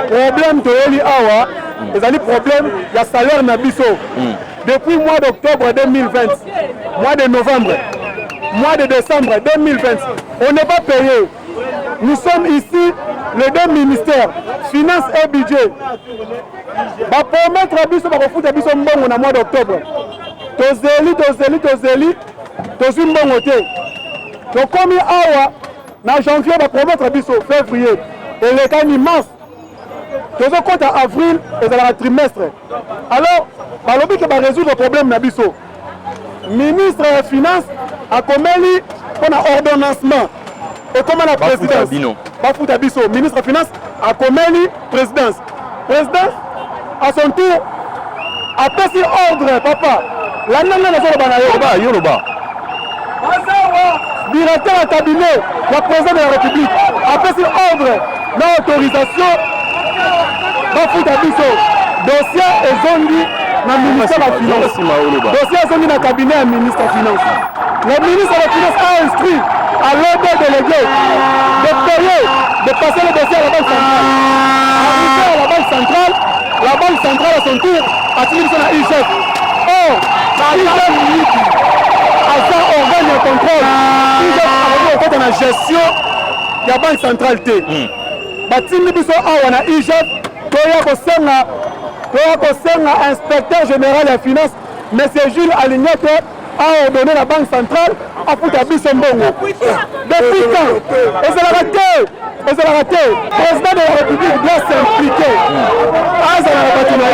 problème toyeli awa ezali problème ya salaire na biso depuis mois d'octobre 2020 mois de novembre mois de décembre 2020 on n'est pas payé. Nous sommes ici les deux ministères finances et budget va promettre à biso va foutre à biso mbongo na mois d'octobre tozeli tozwi mbongo te tokomi awa na janvier va promettre à biso février et le cas ni mars tozo compte à avril et dans le trimestre alors balobi que va résoudre le problème na biso ministre des finances a commis pour un ordonnancement et comment la présidence pas foutre à biso ministre des finances a commis présidence à son tour a passé ordre papa la nana na Yoruba directeur du cabinet le président de la République a passé ordre l'autorisation va foutre à biso dossier et zondi na ministère de la finance dossier et zondi na cabinet à ministre de la finance le ministre de la finance a instruit à l'OD délégué de payer de passer le dossier à la banque centrale arrivé à la banque centrale à son tour a tenu son IGF or IGF a ça organe de contrôle IGF a remis au la gestion de la banque centrale T batimi biso awa na IGF toya kosenga inspecteur général des finances monsieur Jules Alignato a ordonné la banque centrale à foutre biso mbongo depuis quand et c'est la raté président de la République doit s'impliquer à la bâtiment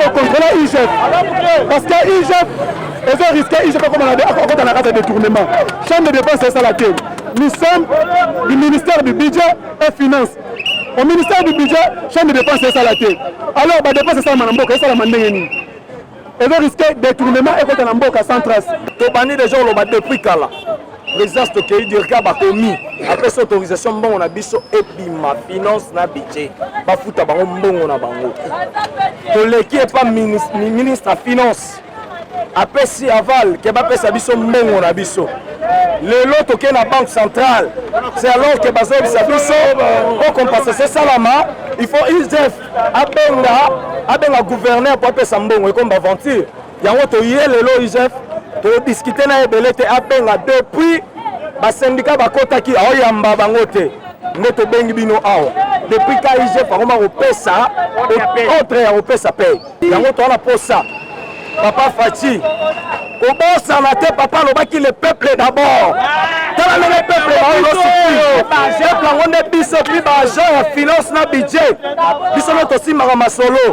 pour contrôler IGF parce que IGF ils ont risqué IGF comme on a la case de détournement chambre de dépenses c'est ça la tête. Nous sommes du ministère du budget et finances. Au ministère du budget, chambre de dépenses c'est ça la tête. Alors, la dépense c'est ça la mboka, c'est ça la mandengeni. Ils ont risqué détournement et quand on a mboka sans trace. Tu bannis des gens depuis Kala. Présidence de Kéi Dirka a commis. Après cette autorisation, on a biso et puis ma finance na budget. Ba fouta bango mbongo na bango. To leki est pas ministre à finance. Après si aval, qui va faire sa biso mbongo na biso. Le lot qui est la banque centrale, c'est alors que Bazo Bisabiso, pour compenser ce salama, il faut ISF, abenga gouverneur pour faire sa mbongo, comme aventure. Il y a un autre le lot ISF, to discuter na ebelete abenga depuis ba syndicat ba kota ki aoyamba bangote. Neto bengi bino awa. Depuis ka ISF a vraiment opesa, autre a opesa paye. Il y a un autre on pour ça. Papa Fati, comment ça n'a été papa le le peuple d'abord. Quand le peuple on est biso plus d'argent en finance na budget. Biso notre aussi marama solo.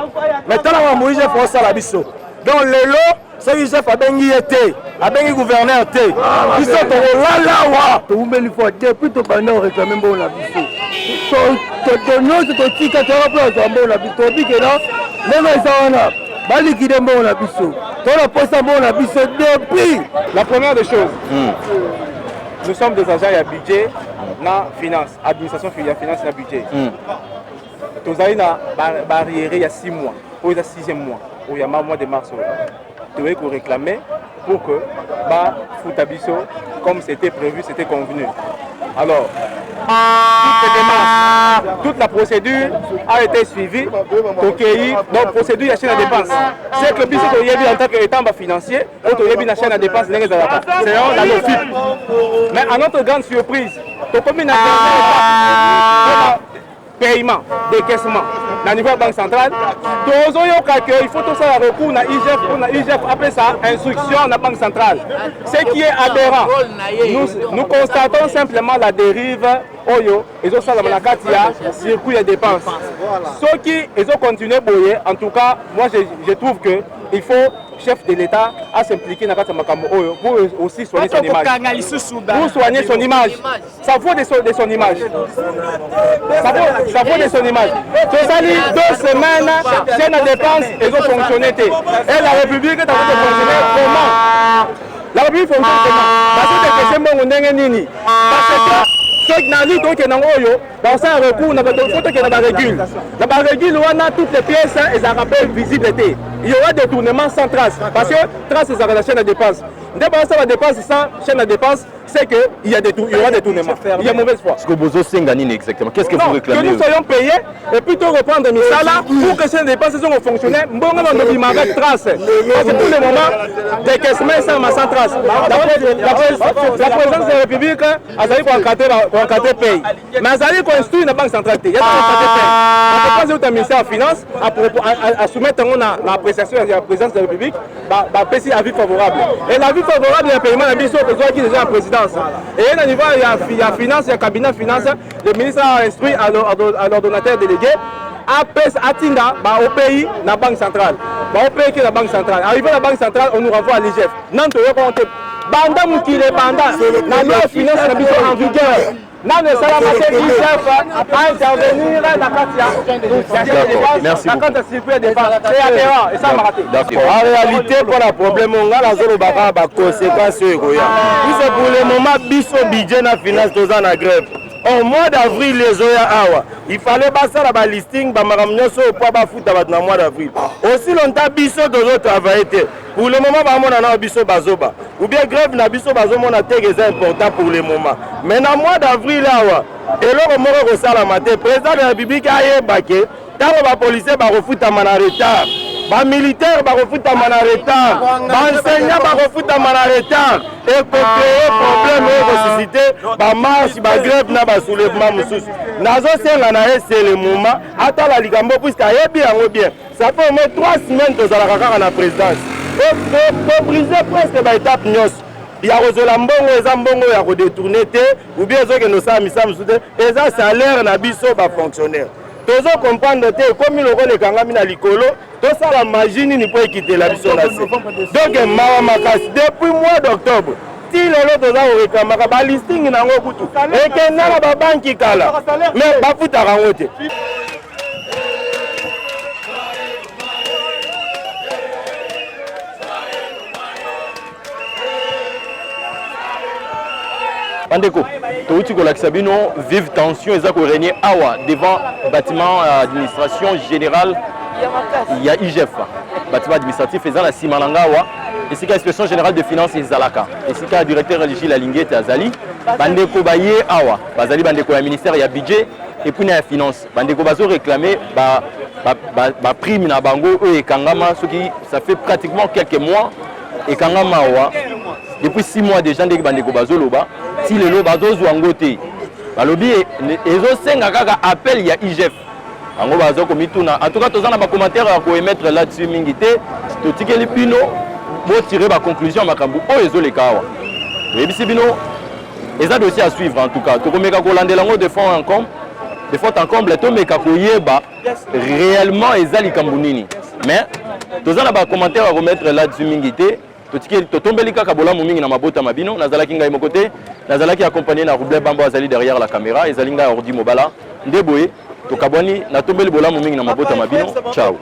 Maintenant on Moïse pour ça la biso. Donc le lot, c'est Joseph a bengi été, a bengi gouverneur été. Biso to la wa. To umeli faut depuis to banda réclamer bon la biso. To non to tika to pour bon la biso. Bi que là, les ça on a. La première des choses, nous sommes des agents à budget, na finance, administration finance et budget. Nous avons barrière il y a 6 mois, ou il y a 6e mois, ou il y a mois de mars. Nous avons réclamé pour que Foutabiso, comme c'était prévu, c'était convenu. Alors, toute la procédure a été suivie au CAI. Donc, procédure, il y a chaîne à dépenses. C'est que le business en tant qu'état financier, il y a une chaîne à dépenses. C'est la LOFIP. Mais à notre grande surprise, le commune a paiement, décaissement, au niveau de la banque centrale, il faut tout ça recours à IGF après sa instruction à la banque centrale. Ce qui est aberrant, nous constatons simplement la dérive. Ils ont ça dans la carte, il y a circuit et dépenses. Ceux qui ont continué à boyer, en tout cas, moi je trouve qu'il faut, chef de l'État, à s'impliquer dans la carte pour aussi soigner son image. Pour soigner son image. Ça vaut de son image. Ça vaut de son image. Ça dit 2 semaines, chaîne à dépenses, ils ont fonctionné. Et la République a fonctionné comment? La République fonctionne comment? Parce que c'est mon nini. Parce que ceux qui n'ont pas de dans un recours, dans la régule, on a toutes les pièces et ça rappelle visibilité. Il y aura des tournements sans trace, parce que trace c'est la chaîne de dépenses. Dès que ça va dépenser sans chaîne de dépense, c'est qu'il y aura des tournements. Il y a mauvaise foi. Est-ce que Bozo Sengani exactement? Qu'est-ce que vous réclamez? Que nous soyons payés et plutôt reprendre mes salaires pour que ces dépenses soient fonctionner. Bon, on a avec trace. Parce que pour le moment, des caissements sans trace. La présidence de la République a dit qu'on encadrer pays. Mais elle a dit qu'on instruit la Banque centrale. Il y a des pays. On peut pas au ministère des Finances à soumettre l'appréciation de la présidence de la République à avis favorable. Et l'avis favorable de paiement de Bissot, qui est déjà en présidence. Et à niveau, il y a finance, il y a cabinet finance. Le ministre a instruit à l'ordonnateur délégué à Tinda au pays, la Banque centrale. Au pays qui est la Banque centrale. Arrivé à la Banque centrale, on nous renvoie à l'IGF. Non, tu veux compter. Banda Moukile Banda, la loi finance en vigueur. Non, le salaire IGF à intervenir dans la merci beaucoup. Et ça m'a raté. En réalité, pour le problème, on a la zone de conséquences. C'est pour le moment, biso budget na finance dans la grève. Au mois d'avril, les Oya Awa, il fallait passer à la listing, Bamaramnyoso, pour pas foutre dans le mois d'avril. Aussi longtemps, biso de l'autre travail. Pour le moment, on a biso bazoba. Ou bien grève na biso bazoba, on a été important pour le moment. Mais dans le mois d'avril, Awa, et là, on a reçu la matin, le président de la République a ébaqué, tant que les policiers va refoutre en retard. Les militaires vont refoutre en retard, les enseignants vont refoutre en retard, et pour créer problème et susciter la marche, la grève, la soulèvement. C'est le moment, attends la Ligambo, puisqu'il y a bien. Ça fait au moins 3 semaines que nous avons la présidence. Pour briser presque l'étape, il y a des mbongo qui détourné, ou bien ceux qui nous ont mis ça, et ça, salaire n'a pas fonctionnaire. Tous comprendre que comme il aura les kangami na likolo, tout ça la magie ni peut quitter la mission. Donc depuis le mois d'octobre, si les autres ont réclamé la listing na ngokutu et que na ba banki kala, mais ba futa rangote. Bandeko, Touti Kolakisabino, vive tension, ils ont régné awa devant le bâtiment administration générale. Il y a IGF, bâtiment administratif, ils ont la Simanangawa. Et c'est l'inspection générale des finances et Zalaka. Et c'est le directeur religieux la Linguette Azali. Bandeko Baye awa, Bazali Bandeko, le ministère, il y a budget et puis il y a finance. Bandeko Bazo réclamé prime na bango et Kangama, ce qui ça fait pratiquement quelques mois. Et Kangama awa, depuis 6 mois déjà, dès que Bandeko Bazo loba. Si les lots bazo zouangote, balobi ezosenga kaka appel il y a IGF. Ango bazo komituna. En tout cas, tous en a commentaire à émettre là-dessus mingité. Totike les pino, bo tirer ma conclusion makambu. Oh ezo les kawa. Et bisi bino, eza dossier à suivre en tout cas. To komeka ko landelango de fond en comble, de fond en comble, to meka ko yeba réellement eza likambunini. Mais tous en a commentaire à remettre là-dessus mingité. Totombeli kaka bola mumingi na mabota mabino nazalaki ngai mokote nazalaki accompagné na Roublé Bambo azali derrière la caméra ezalinga ordi mobala ndeboye tokabwani na tombeli bola mumingi na mabota mabino ciao.